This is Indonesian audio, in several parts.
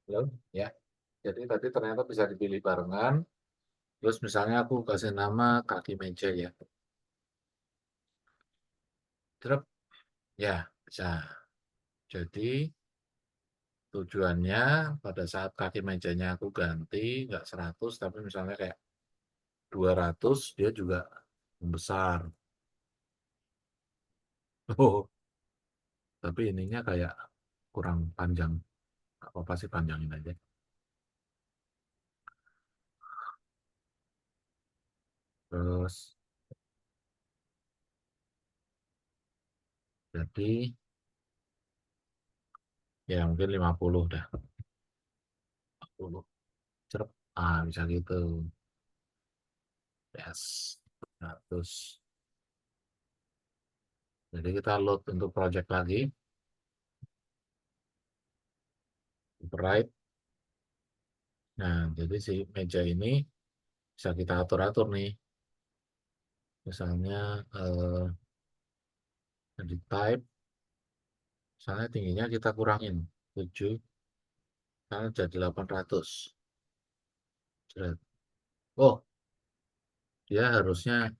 Belum, ya. Jadi tadi ternyata bisa dipilih barengan. Terus misalnya aku kasih nama kaki meja ya. Terus ya bisa. Jadi tujuannya pada saat kaki mejanya aku ganti nggak 100 tapi misalnya kayak 200 dia juga membesar. Oh, tapi ininya kayak kurang panjang. Apa sih panjangin aja. Terus jadi ya mungkin 50 dah. 50. Cerep. Ah, bisa gitu. Yes. 100. Jadi kita load untuk project lagi. Right. Nah, jadi si meja ini bisa kita atur-atur nih. Misalnya di type, misalnya tingginya kita kurangin 7, misalnya jadi 800. Oh, dia harusnya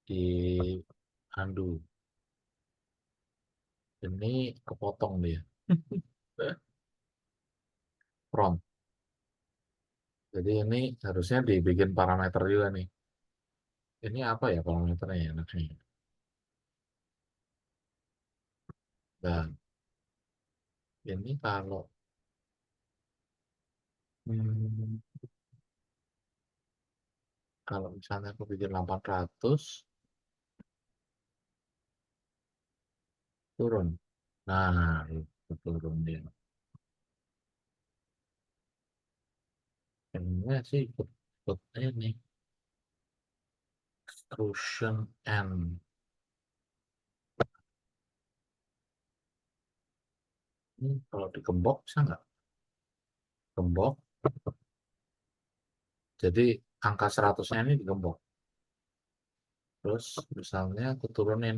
di undo. Ini kepotong dia. Prompt. Jadi ini harusnya dibikin parameter juga nih. Ini apa ya parameternya ya enaknya? Dan ini hmm, kalau misalnya aku bikin 800 turun. Nah, itu turun dia. Ini sih ikut ini extrusion and ini kalau digembok bisa nggak? Gembok. Jadi angka 100-nya ini digembok. Terus misalnya aku turunin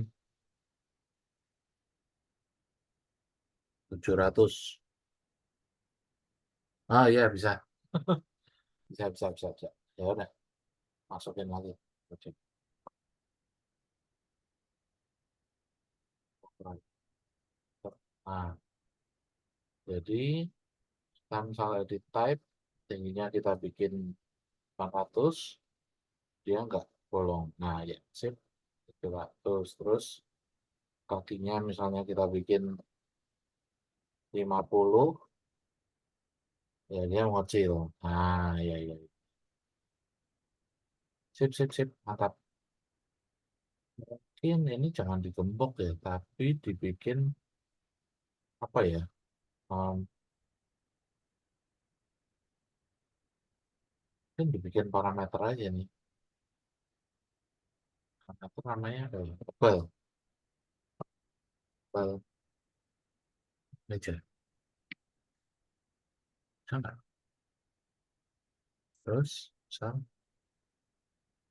700. Ah iya bisa. Bisa. Ya udah, masukin lagi. Nah, jadi kita misalnya di type tingginya kita bikin 400, dia nggak bolong. Nah, ya, sip. 700. Terus kakinya misalnya kita bikin 50, ya dia ngocil. Nah, ya. Sip. Mantap. Mungkin ini jangan digembok ya, tapi dibikin apa ya? Um, Mungkin dibikin parameter aja nih. Apa namanya? Apa ya? Tebal meja. Sana. Terus, misal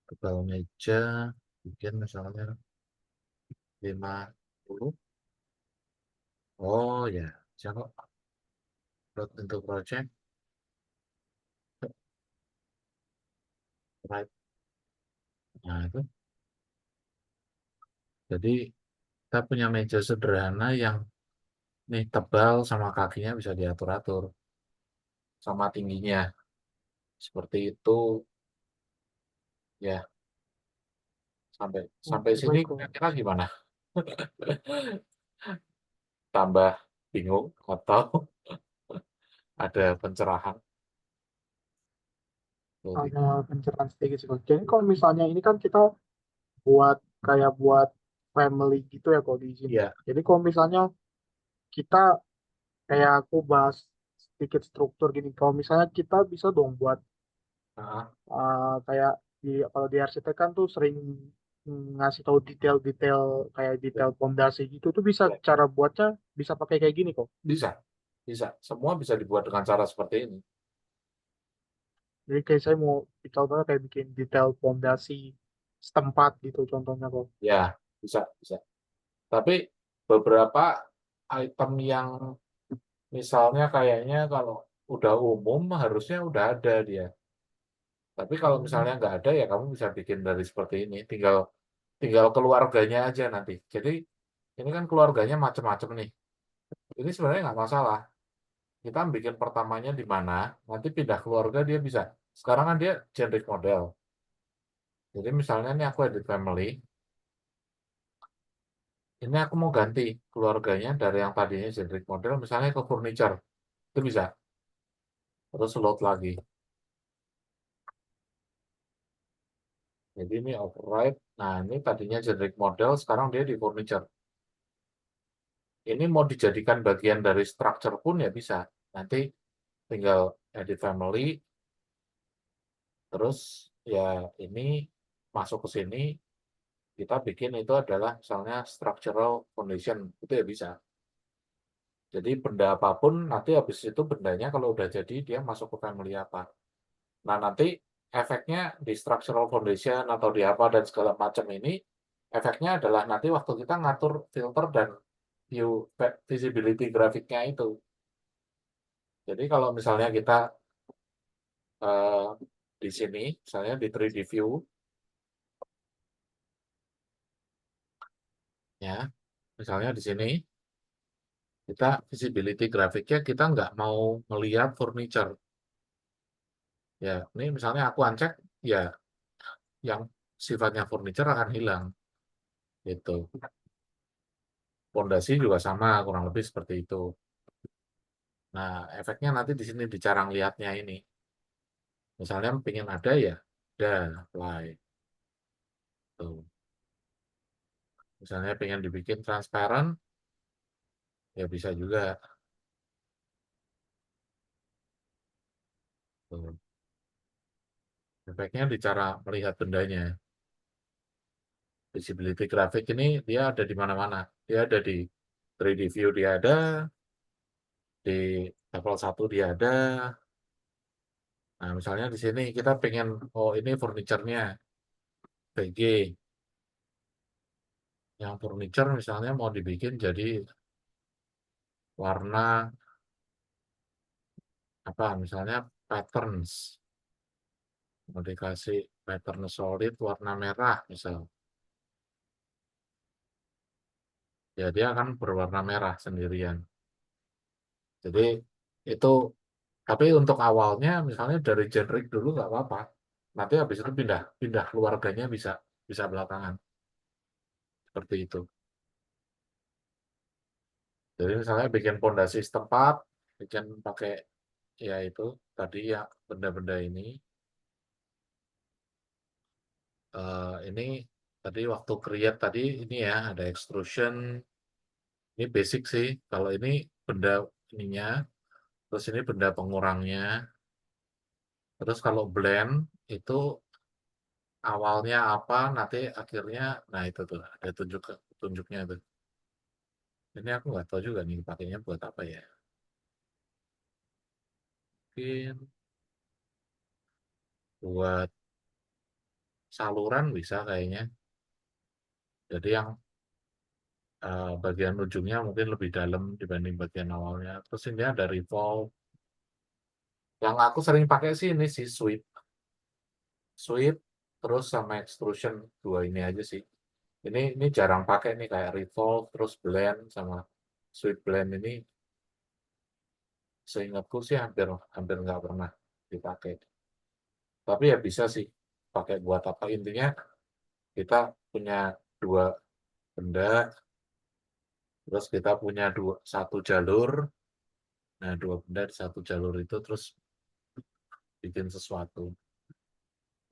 tebal meja, bikin misalnya 50. Oh ya, siapa? Load untuk project, right. Nah, itu. Jadi kita punya meja sederhana yang nih tebal sama kakinya bisa diatur-atur sama tingginya. Seperti itu ya. Sampai sampai Oke, sini baik kok. kira-kira gimana? Tambah bingung atau ada pencerahan? Jadi, Ada pencerahan sedikit sih kok. Jadi kalau misalnya ini kan kita buat kayak buat family gitu ya kalau di sini. ya, Jadi kalau misalnya kita kayak aku bahas sedikit struktur gini. Kalau misalnya kita bisa dong buat ah, kayak di kalau di arsitek kan tuh sering ngasih tahu detail-detail kayak ya, detail pondasi gitu tuh bisa ya. cara buatnya bisa pakai kayak gini kok. Bisa, bisa. Semua bisa dibuat dengan cara seperti ini. Jadi kayak saya mau contohnya kayak bikin detail pondasi setempat gitu contohnya kok. Ya, bisa. Tapi beberapa item yang Misalnya kayaknya kalau udah umum harusnya udah ada dia. Tapi kalau misalnya Hmm. nggak ada ya kamu bisa bikin dari seperti ini. Tinggal tinggal keluarganya aja nanti. Jadi ini kan keluarganya macam-macam nih. Ini sebenarnya nggak masalah. Kita bikin pertamanya di mana, nanti pindah keluarga dia bisa. Sekarang kan dia generic model. Jadi misalnya nih aku edit family, ini aku mau ganti keluarganya dari yang tadinya generic model, misalnya ke furniture. Itu bisa. Terus load lagi. Jadi ini override. Nah, ini tadinya generic model, sekarang dia di furniture. Ini mau dijadikan bagian dari structure pun ya bisa. Nanti tinggal edit family, terus ya ini masuk ke sini, kita bikin itu adalah misalnya structural foundation, itu ya bisa. Jadi benda apapun, nanti habis itu bendanya kalau udah jadi, dia masuk ke family apa. Nah, nanti efeknya di structural foundation atau di apa dan segala macam ini, efeknya adalah nanti waktu kita ngatur filter dan view visibility grafiknya itu. Jadi kalau misalnya kita eh, di sini, misalnya di 3D view, ya, misalnya di sini, kita visibility grafiknya kita nggak mau melihat furniture. Ya, ini misalnya aku uncheck, ya yang sifatnya furniture akan hilang. Gitu. Pondasi juga sama, kurang lebih seperti itu. Nah, efeknya nanti di sini di cara lihatnya ini. Misalnya pengen ada ya, ada, apply. Tuh. Misalnya pengen dibikin transparan, ya bisa juga. Tuh. Efeknya di cara melihat bendanya. Visibility grafik ini dia ada di mana-mana. Dia ada di 3D view dia ada, di level 1 dia ada. Nah, misalnya di sini kita pengen, oh ini furniture-nya, PG. Yang furniture misalnya mau dibikin jadi warna apa, misalnya patterns. Mau dikasih pattern solid warna merah misal. Ya dia akan berwarna merah sendirian. Jadi itu, tapi untuk awalnya misalnya dari generic dulu nggak apa-apa. Nanti habis itu pindah pindah keluarganya bisa bisa belakangan seperti itu. Jadi misalnya bikin pondasi setempat, bikin pakai ya itu tadi ya benda-benda ini. Ini tadi waktu create tadi ini ya ada extrusion. Ini basic sih. Kalau ini benda ininya, terus ini benda pengurangnya. Terus kalau blend itu awalnya apa, nanti akhirnya, nah itu tuh ada tunjuknya tuh. Ini aku nggak tahu juga nih pakainya buat apa ya. Mungkin buat saluran bisa kayaknya. Jadi yang bagian ujungnya mungkin lebih dalam dibanding bagian awalnya. Terus ini ada revolve. Yang aku sering pakai sih ini sih sweep, sweep, terus sama extrusion dua ini aja sih. Ini jarang pakai nih kayak revolve, terus blend sama sweep blend ini seingatku sih hampir hampir nggak pernah dipakai. Tapi ya bisa sih pakai buat apa, intinya kita punya dua benda, terus kita punya satu jalur, nah dua benda di satu jalur itu terus bikin sesuatu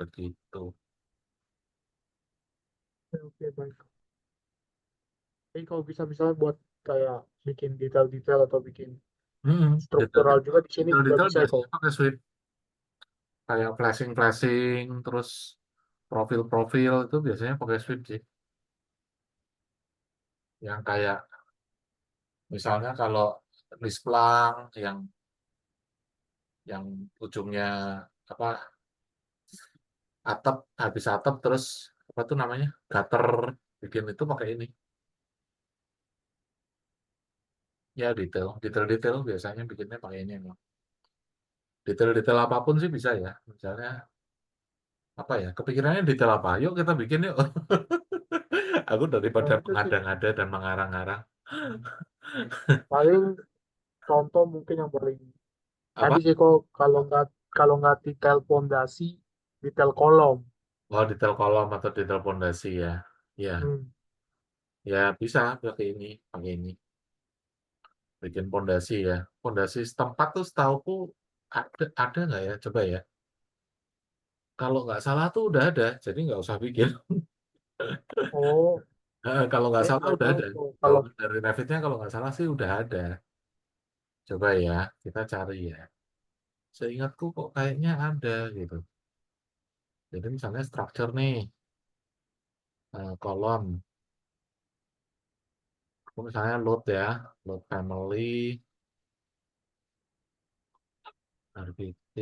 begitu. Oke, oke, baik. Jadi kalau bisa misalnya buat kayak bikin detail-detail atau bikin Detail, struktural juga di sini detail, juga detail bisa itu. biasanya pakai sweep kayak flashing flashing, terus profil-profil itu biasanya pakai sweep sih. Yang kayak misalnya kalau list plan yang ujungnya apa, atap, habis atap terus apa tuh namanya, gutter, bikin itu pakai ini. Ya detail biasanya bikinnya pakai ini emang. Detail-detail apapun sih bisa ya. Misalnya apa ya? Kepikirannya detail apa? Yuk kita bikin yuk. Aku Nah, daripada itu sih mengada-ngada dan mengarang-arang. paling contoh mungkin yang paling tadi Apa? sih kok kalau nggak detail pondasi, detail kolom. Oh, detail kolom atau detail pondasi ya. Ya, Hmm. ya bisa pakai ini. Bikin pondasi ya. Pondasi setempat tuh setauku ada nggak ya? Coba ya. Kalau nggak salah tuh udah ada, jadi nggak usah bikin. Oh, Kalau nggak salah nggak udah tahu ada. tuh Kalau kalau dari Revitnya kalau nggak salah sih udah ada. Coba ya, kita cari ya. Seingatku kok kayaknya ada gitu. Jadi misalnya structure nih, kolom. Aku misalnya load ya, load family, RBT,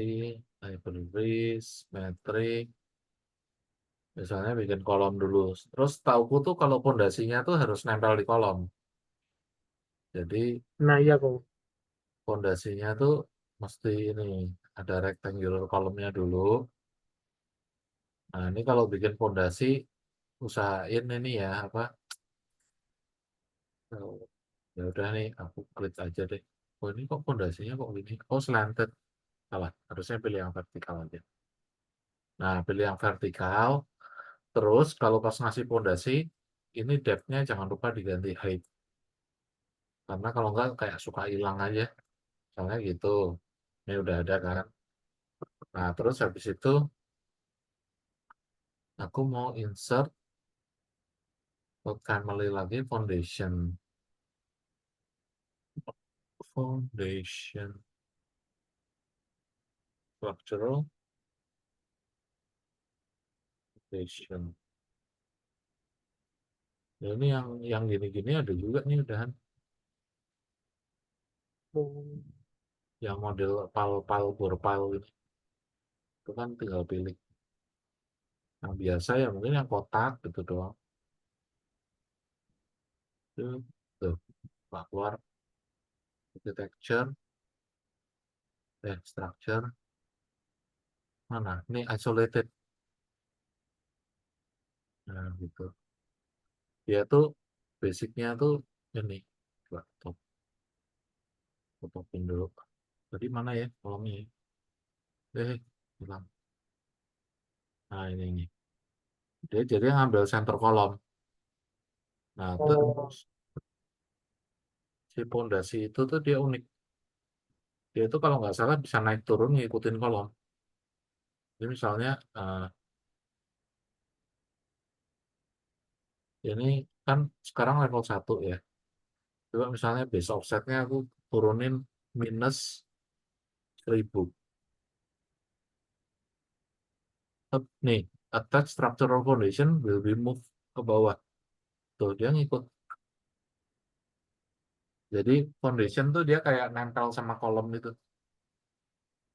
libraries, metric. Misalnya bikin kolom dulu. Terus tauku tuh kalau pondasinya tuh harus nempel di kolom. Jadi nah iya kok. pondasinya tuh mesti ini ada rectangular kolomnya dulu. Nah, ini kalau bikin pondasi usahain ini ya apa? Oh, ya udah nih aku klik aja deh. Oh, ini kok pondasinya kok gini? Oh, slanted. Salah, harusnya pilih yang vertikal aja. Nah, pilih yang vertikal. Terus kalau pas ngasih pondasi, ini depth-nya jangan lupa diganti height. Karena kalau enggak kayak suka hilang aja. Soalnya gitu. Ini udah ada kan. Nah, terus habis itu aku mau insert family lagi foundation. Foundation structural foundation. Ya, ini yang gini-gini ada juga nih udahan. Hmm. Yang model pal-pal borpal gitu. Itu kan tinggal pilih. Yang biasa ya mungkin yang kotak gitu doang. Itu tuh, Pak, keluar architecture, structure. Mana? Ini isolated. Nah, gitu. Dia tuh basicnya tuh ini. Coba topin dulu. Tadi mana ya kolomnya ya? Hilang. Nah, ini. Dia jadi ngambil center kolom. Nah, Oh, terus si pondasi itu tuh dia unik. Dia tuh kalau nggak salah bisa naik turun ngikutin kolom. Jadi misalnya ini kan sekarang level 1 ya. Coba misalnya base offsetnya aku turunin minus 1000. Nih, attach structural foundation will be moved ke bawah. Tuh, dia ngikut. Jadi foundation tuh dia kayak nempel sama kolom itu.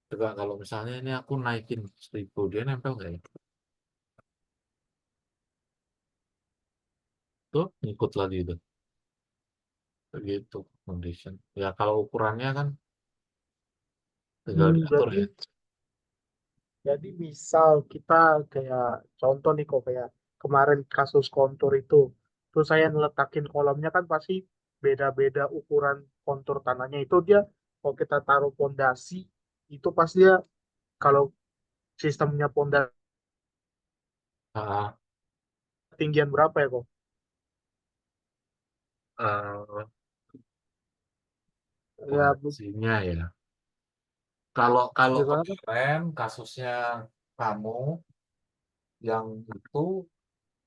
Coba kalau misalnya ini aku naikin 1000, dia nempel nggak ya? Tuh, ngikut lagi itu. Begitu foundation. Ya kalau ukurannya kan tinggal diatur berarti ya. jadi misal kita kayak contoh nih kok kayak kemarin kasus kontur itu, terus saya ngeletakin kolomnya kan pasti beda-beda ukuran kontur tanahnya itu dia kalau kita taruh pondasi itu pasti dia kalau sistemnya pondasi Ah, tinggian berapa ya kok? eh, Ya, fondasinya ya. Kalau kalau gimana kan? kemarin kasusnya kamu yang itu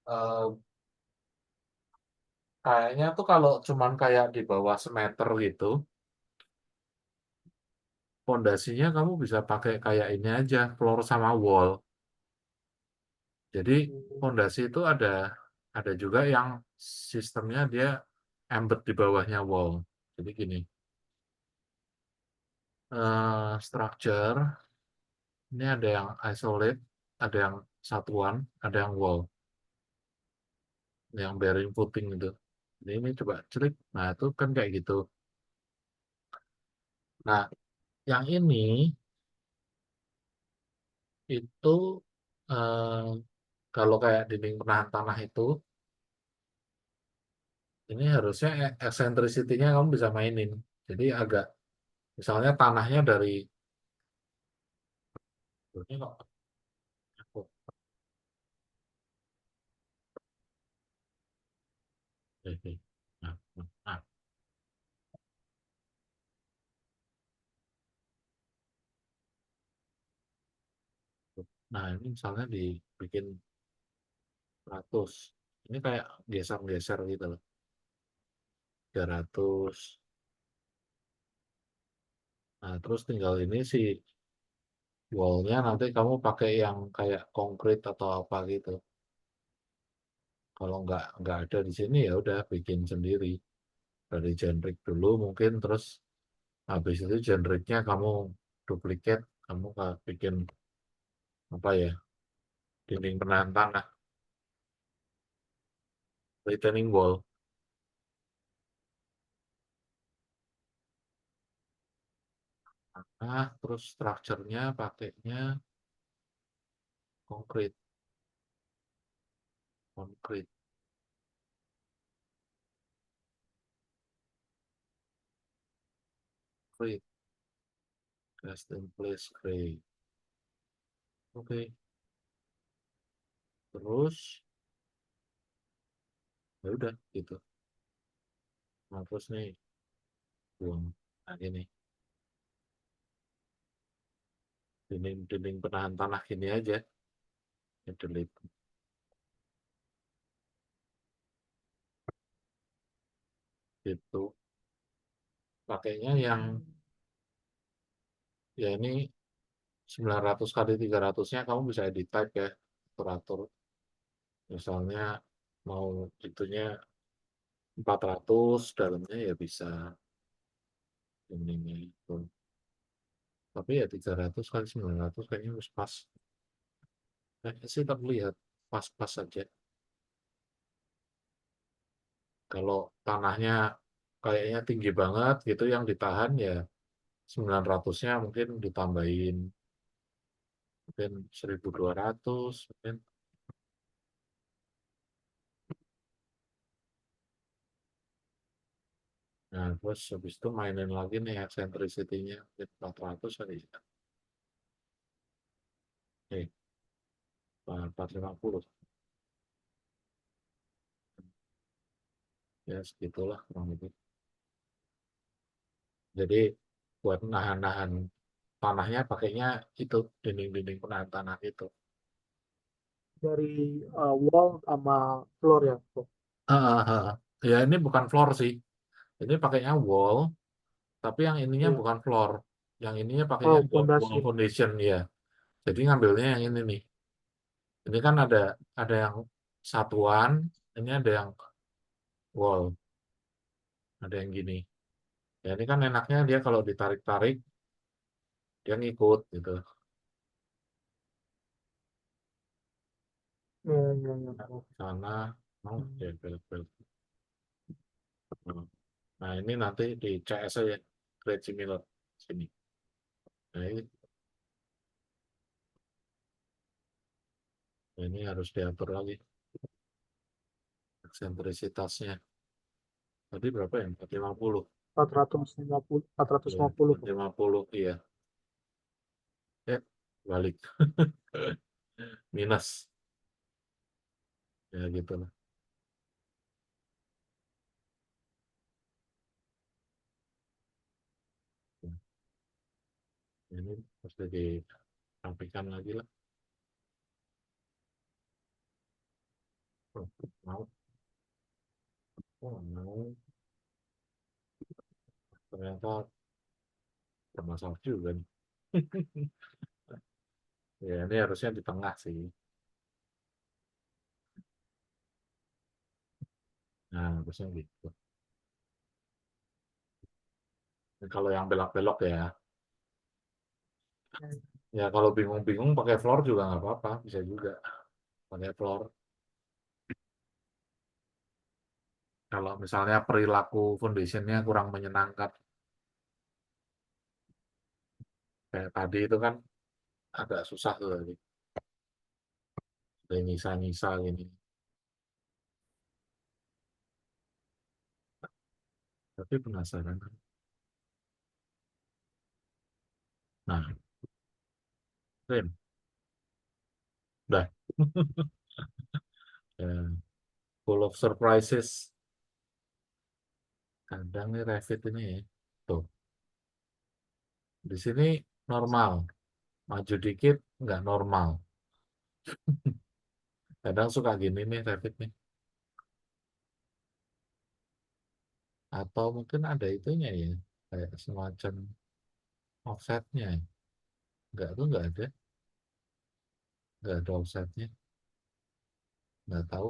eh, kayaknya tuh kalau cuman kayak di bawah semeter gitu, pondasinya kamu bisa pakai kayak ini aja, floor sama wall. Jadi pondasi itu ada juga yang sistemnya dia embed di bawahnya wall. Jadi gini, structure ini ada yang isolate, ada yang satuan, ada yang wall, yang bearing footing itu. Jadi ini coba celik. Nah, itu kan kayak gitu. Nah, yang ini itu eh, kalau kayak dinding penahan tanah itu, ini harusnya eccentricity-nya kamu bisa mainin. Jadi agak, misalnya tanahnya dari, ini kok aku, nah, nah, nah, ini misalnya dibikin 100, ini kayak geser-geser gitu loh, 300. Nah, terus tinggal ini sih wall-nya nanti kamu pakai yang kayak konkrit atau apa gitu. Kalau nggak ada di sini ya udah bikin sendiri dari generic dulu mungkin, terus habis itu genericnya kamu duplikat, kamu bikin apa ya, dinding penahan tanah, retaining wall. Nah, terus structure-nya pakainya konkrit, konkrit, konkrit, cast in place gray. Oke, terus ya udah gitu. Nah, terus nih buang, nah ini dinding penahan tanah gini aja, ya delete gitu. Pakainya yang ya ini 900 kali 300-nya kamu bisa edit type ya, atur-atur. Misalnya mau itunya 400, dalamnya ya bisa ininya itu. Tapi ya 300 kali 900 kayaknya harus pas. Kayaknya sih terlihat pas-pas saja. Kalau tanahnya kayaknya tinggi banget gitu yang ditahan ya 900-nya mungkin ditambahin mungkin 1.200 mungkin. Nah, terus habis itu mainin lagi nih eccentricity-nya mungkin 400 kali ya. 450 ya segitulah kurang lebih. Jadi buat nahan-nahan tanahnya pakainya itu dinding-dinding penahan tanah itu. Dari wall sama floor ya. Bro. Ya ini bukan floor sih. Ini pakainya wall, tapi yang ininya Iya. bukan floor. Yang ininya pakainya Oh, wall fondasi. foundation ya. Jadi ngambilnya yang ini nih. Ini kan ada yang satuan, ini ada yang wall, ada yang gini. Ya ini kan enaknya dia kalau ditarik-tarik dia ngikut gitu. Ya. Sana, mau Hmm. ya belok-belok. Nah ini nanti di CS aja, Great Similar sini. Nah ini harus diatur lagi eksentrisitasnya. Tadi berapa ya? 450. 450, Ya, 450 Bro. 450 iya. Ya, balik. Minus. Ya gitu lah. Ini harus dirapikan lagi lah. Oh, mau, mau. Ternyata bermasalah juga nih. Ya ini harusnya di tengah sih. Nah harusnya gitu. Ini kalau yang belok-belok ya. Ya kalau bingung-bingung pakai floor juga nggak apa-apa. Bisa juga pakai floor. Kalau misalnya perilaku foundationnya kurang menyenangkan. Kayak tadi itu kan agak susah tuh tadi. Ada nyisa-nyisa gini. Tapi penasaran. Nah, Rin, udah. Ya, full of surprises. Kadang nih Revit ini ya. Tuh, di sini normal. Maju dikit nggak normal. Kadang suka gini nih Revit nih. Atau mungkin ada itunya ya. Kayak semacam offsetnya. Nggak tuh nggak ada. Nggak ada offsetnya. Nggak tahu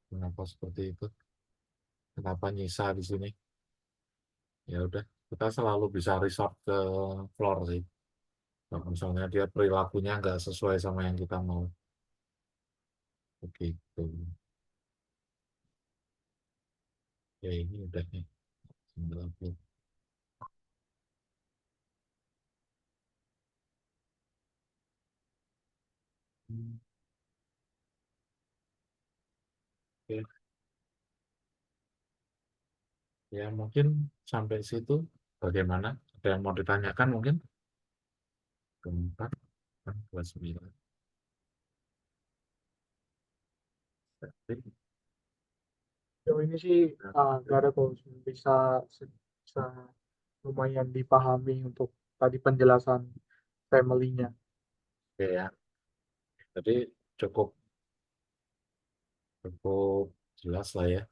kenapa seperti itu. Kenapa nyisa di sini. Ya udah, kita selalu bisa resort ke floor sih. Kalau misalnya dia perilakunya nggak sesuai sama yang kita mau. Begitu. Ya ini udah nih. 90. Hmm, Oke. Ya mungkin sampai situ bagaimana? Ada yang mau ditanyakan mungkin? Keempat, kan 29. Tapi, Sejauh ini sih nggak ada kok bisa bisa lumayan dipahami untuk tadi penjelasan family-nya. Oke ya, jadi cukup cukup jelas lah ya.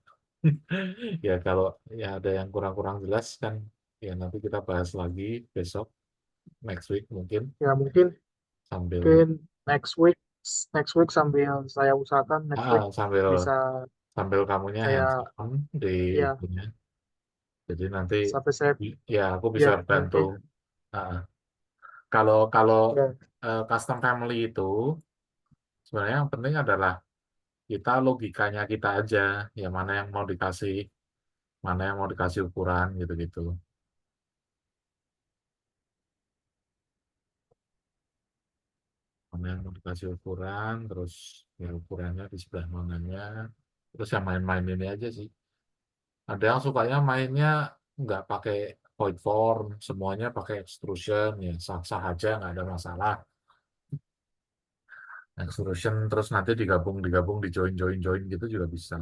Ya kalau ya ada yang kurang-kurang jelas kan, ya nanti kita bahas lagi besok, next week mungkin Ya mungkin sambil mungkin next week sambil saya usahakan next week sambil bisa sambil kamunya hands saya on di ya itunya. Jadi nanti sampai saya ya aku bisa ya bantu. mungkin Ah, kalau kalau ya custom family itu sebenarnya yang penting adalah kita logikanya kita aja, ya mana yang mau dikasih, mana yang mau dikasih ukuran gitu-gitu. Mana yang mau dikasih ukuran, terus ya ukurannya di sebelah mananya, terus yang main-main ini aja sih. Ada yang sukanya mainnya nggak pakai void form, semuanya pakai extrusion, ya sah-sah aja, nggak ada masalah. Extrusion terus nanti digabung di join gitu juga bisa.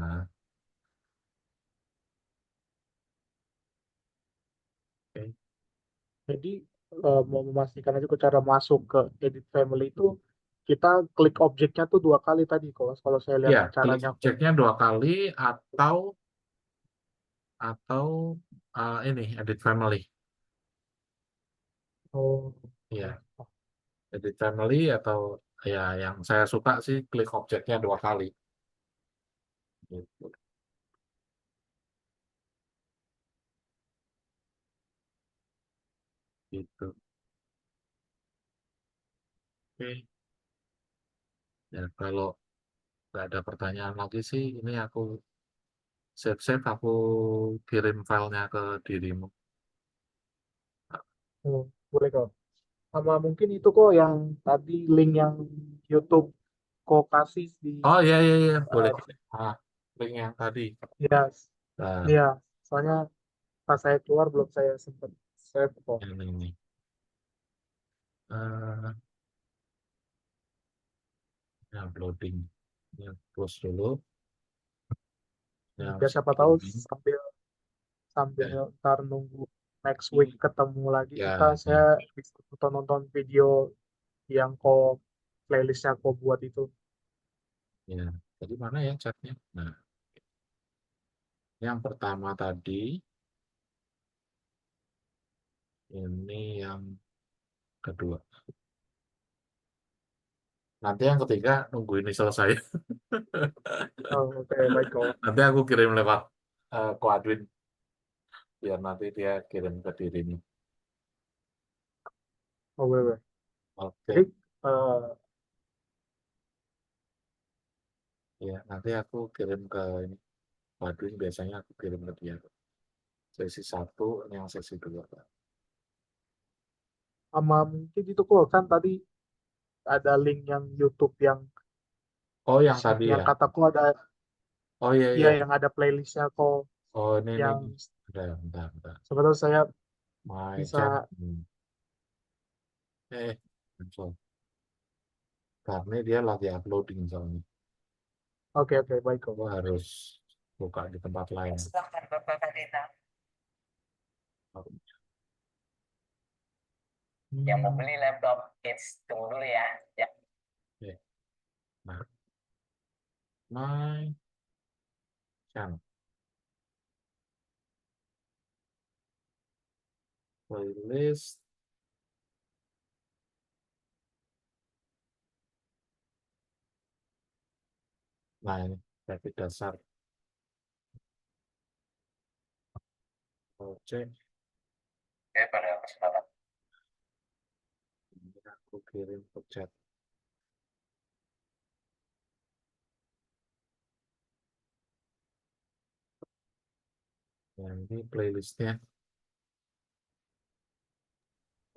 Oke. jadi mau memastikan aja ke cara masuk ke edit family itu kita klik objeknya tuh 2 kali tadi kalau saya lihat Ya, klik caranya kok. objeknya 2 kali atau atau ini edit family. Oh, Ya, oke. edit family atau ya yang saya suka sih klik objeknya 2 kali. Gitu. Gitu. Oke. Ya, kalau nggak ada pertanyaan lagi sih, ini aku save-save, aku kirim filenya ke dirimu. Oh, boleh kok. Sama mungkin itu kok yang tadi link yang YouTube kok kasih di Oh iya iya iya boleh. eh, Link yang tadi. ya Nah, ya soalnya pas saya keluar belum saya sempat save kok. yang ini. Eh, ini uploading. Ya, close dulu. Yang Ya siapa tahu streaming. sambil sambil Ya, ntar nunggu next week ketemu lagi ya, saya bisa nonton-nonton video yang kok playlistnya kok buat itu. ya. Tadi mana ya chatnya? Nah, yang pertama tadi, ini yang kedua. Nanti yang ketiga nunggu ini selesai. Oh, oke, baik kok. Nanti aku kirim lewat Koadwin, biar nanti dia kirim ke dirimu. Oh, boleh, boleh. Jadi Oke, eh, ya nanti aku kirim ke ini. Koadwin biasanya aku kirim ke dia. Sesi 1, ini yang sesi 2. sama mungkin itu kok kan tadi ada link yang YouTube yang Oh, yang tadi yang ya. kataku ada Oh iya ya iya. yang ada playlistnya kok Oh ini. yang Bentar, bentar, bentar. sebetulnya saya My channel. bisa. Cancel. Karena dia lagi uploading soalnya. Oke oke baik kok. Gua harus buka di tempat lain. Silahkan Bapak Kadena. Yang mau beli laptop, tunggu dulu ya. Ya. Oke. Nah, my channel. Playlist. Nah ini grafik dasar project. Oke, pada kesempatan. Ini aku kirim ke chat. Nah, ini playlistnya.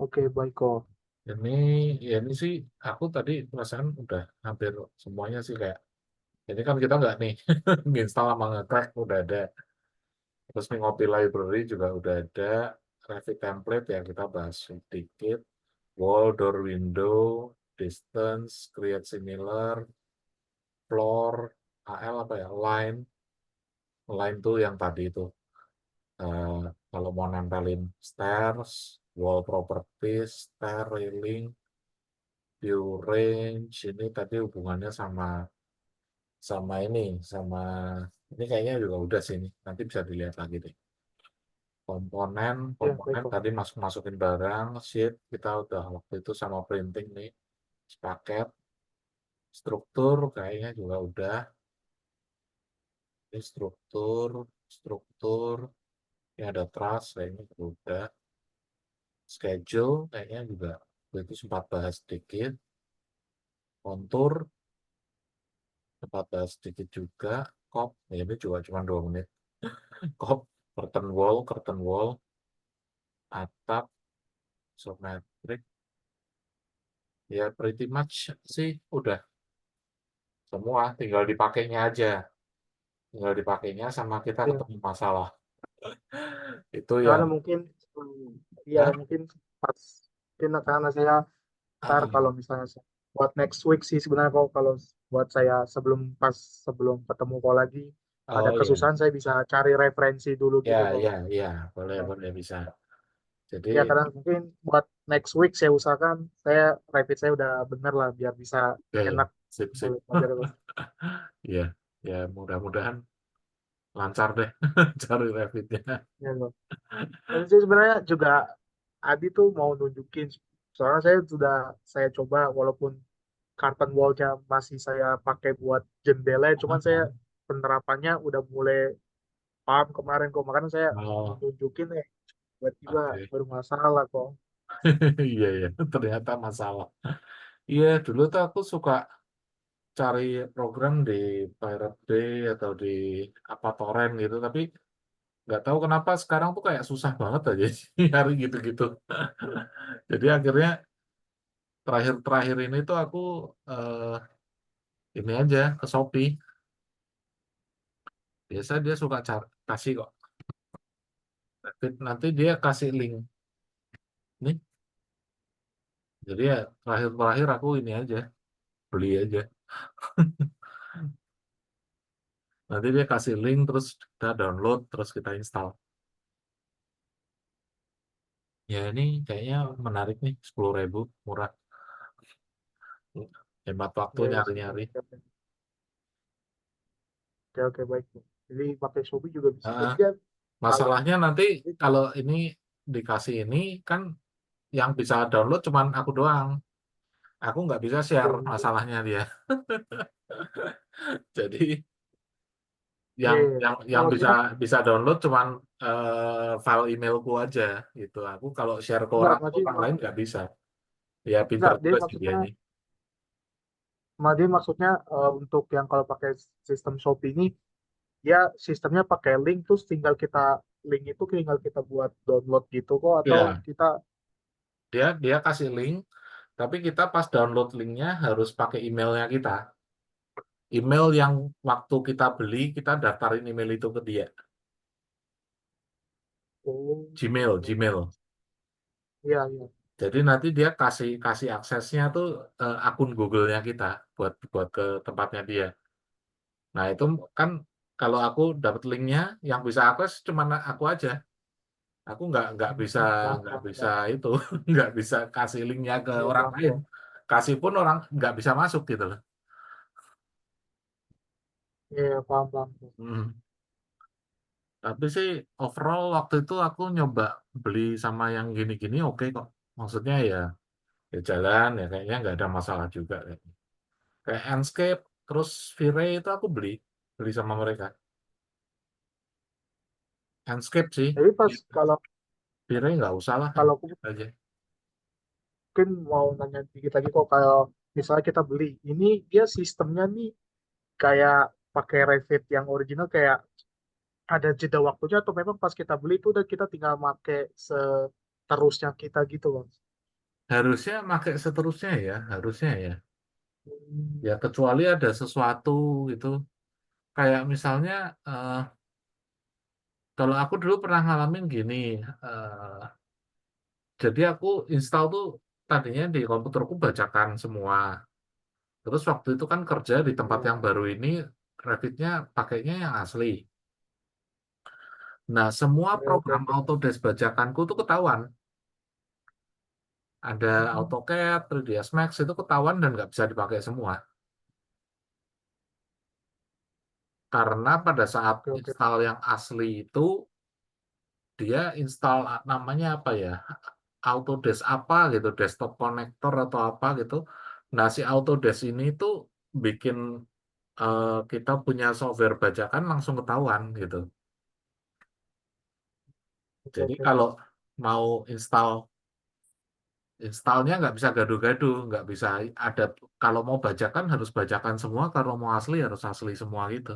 Oke baik kok. Ini ya ini sih aku tadi perasaan udah hampir semuanya sih kayak ini kan kita nggak nih install sama nge-crack udah ada. Terus nih ngopi library juga udah ada. Graphic template ya kita bahas sedikit. Wall, door, window, distance, create similar, floor, AL apa ya, line. Line tuh yang tadi itu. Kalau mau nempelin stairs, wall properties, stair, railing, view range, ini tadi hubungannya sama sama sama ini kayaknya juga udah sih ini. Nanti bisa dilihat lagi deh. Komponen, Ya baik komponen kok. tadi masukin barang, sheet kita udah waktu itu sama printing nih, sepaket, struktur kayaknya juga udah. Ini struktur, struktur, ini ada truss kayaknya juga udah. Schedule kayaknya juga itu sempat bahas sedikit. Kontur sempat bahas sedikit juga. Kop, ya ini juga cuma 2 menit. Kop, curtain wall, atap, isometric, ya pretty much sih udah semua, tinggal dipakainya aja. Tinggal dipakainya sama kita Ya. ketemu masalah. Itu ya, Karena mungkin ya hah? mungkin pas mungkin karena saya ntar Ah, kalau misalnya buat next week sih sebenarnya kok kalau buat saya sebelum ketemu kok lagi ada oh iya, kesusahan saya bisa cari referensi dulu ya gitu kok. ya ya, boleh Ya, boleh bisa. Jadi ya karena mungkin buat next week saya usahakan saya rapid saya udah bener lah biar bisa ya ya, enak sip sip. belajar kok. Ya ya mudah-mudahan lancar deh cari Revitnya. Ya, kok. Dan sih sebenarnya juga Adi tuh mau nunjukin soalnya saya coba walaupun curtain wall-nya masih saya pakai buat jendela cuman saya penerapannya udah mulai paham kemarin kok makanya saya mau Oh, nunjukin tiba-tiba oke. bermasalah kok. Iya ya, ternyata masalah. Iya, dulu tuh aku suka cari program di Pirate Bay atau di apa torrent gitu, tapi nggak tahu kenapa sekarang tuh kayak susah banget aja nyari gitu-gitu. Jadi akhirnya terakhir-terakhir ini tuh aku eh, ini aja ke Shopee. Biasa dia suka kasih kok. Nanti dia kasih link nih. Jadi ya terakhir-terakhir aku ini aja beli aja. Nanti dia kasih link terus kita download terus kita install. Ya ini kayaknya menarik nih 10.000 murah. Hemat waktu Ya, nyari-nyari. oke, oke. Oke, oke, baik. Jadi pakai Shopee juga bisa. Ah, Jadi dia kalau masalahnya nanti kalau ini dikasih ini kan yang bisa download cuman aku doang. Aku nggak bisa ya, share mungkin masalahnya dia. Jadi ya, yang ya. yang Ya, yang bisa maksudnya bisa download cuman file emailku aja gitu. Aku kalau share ke enggak, orang lain nggak bisa. Ya pinter enggak, dia juga sih dia maksudnya ini. dia maksudnya untuk yang kalau pakai sistem Shopee ini dia sistemnya pakai link terus tinggal kita link itu tinggal kita buat download gitu kok atau Ya, kita dia kasih link, tapi kita pas download linknya harus pakai emailnya kita. Email yang waktu kita beli, kita daftarin email itu ke dia. Oh, Gmail. iya, iya. Jadi nanti dia kasih kasih aksesnya tuh akun Google-nya kita buat ke tempatnya dia. Nah itu kan kalau aku dapat linknya, yang bisa akses cuma aku aja. Aku nggak bisa Paham, nggak paham, bisa paham. itu nggak bisa kasih linknya ke Iya, orang paham, lain. paham. Kasih pun orang nggak bisa masuk gitu loh. Iya, paham, paham. Hmm. Tapi sih overall waktu itu aku nyoba beli sama yang gini-gini oke kok. Maksudnya ya jalan ya kayaknya nggak ada masalah juga. Kayak Enscape terus V-Ray itu aku beli sama mereka. Enscape sih. Jadi pas kalau V-Ray nggak usah lah. kalau aku Enscape aja. mungkin mau nanya dikit lagi kok, kalau misalnya kita beli ini, dia sistemnya nih kayak pakai Revit yang original, kayak ada jeda waktunya, atau memang pas kita beli itu udah kita tinggal pakai seterusnya kita gitu loh. Harusnya pakai seterusnya ya, harusnya ya. Hmm, Ya kecuali ada sesuatu gitu. Kayak misalnya kalau aku dulu pernah ngalamin gini, eh, jadi aku install tuh tadinya di komputerku bajakan semua. Terus waktu itu kan kerja di tempat iya. yang baru ini, Revit-nya pakainya yang asli. Nah, semua Oke, oke, program oke. Autodesk bajakanku tuh ketahuan. Ada Hmm, AutoCAD, 3ds Max itu ketahuan dan nggak bisa dipakai semua. Karena pada saat oke, oke. install yang asli itu, dia install namanya apa ya? Autodesk apa gitu, desktop connector atau apa gitu. Nah, si Autodesk ini tuh bikin kita punya software bajakan langsung ketahuan gitu. Oke, Jadi oke, oke. kalau mau installnya nggak bisa gaduh-gaduh, nggak bisa ada kalau mau bajakan harus bajakan semua, kalau mau asli harus asli semua gitu.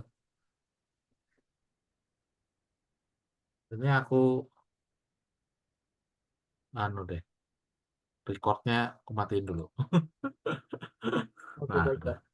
Ini aku anu deh, recordnya aku matiin dulu. Oke, Nah, baik, udah. Kak.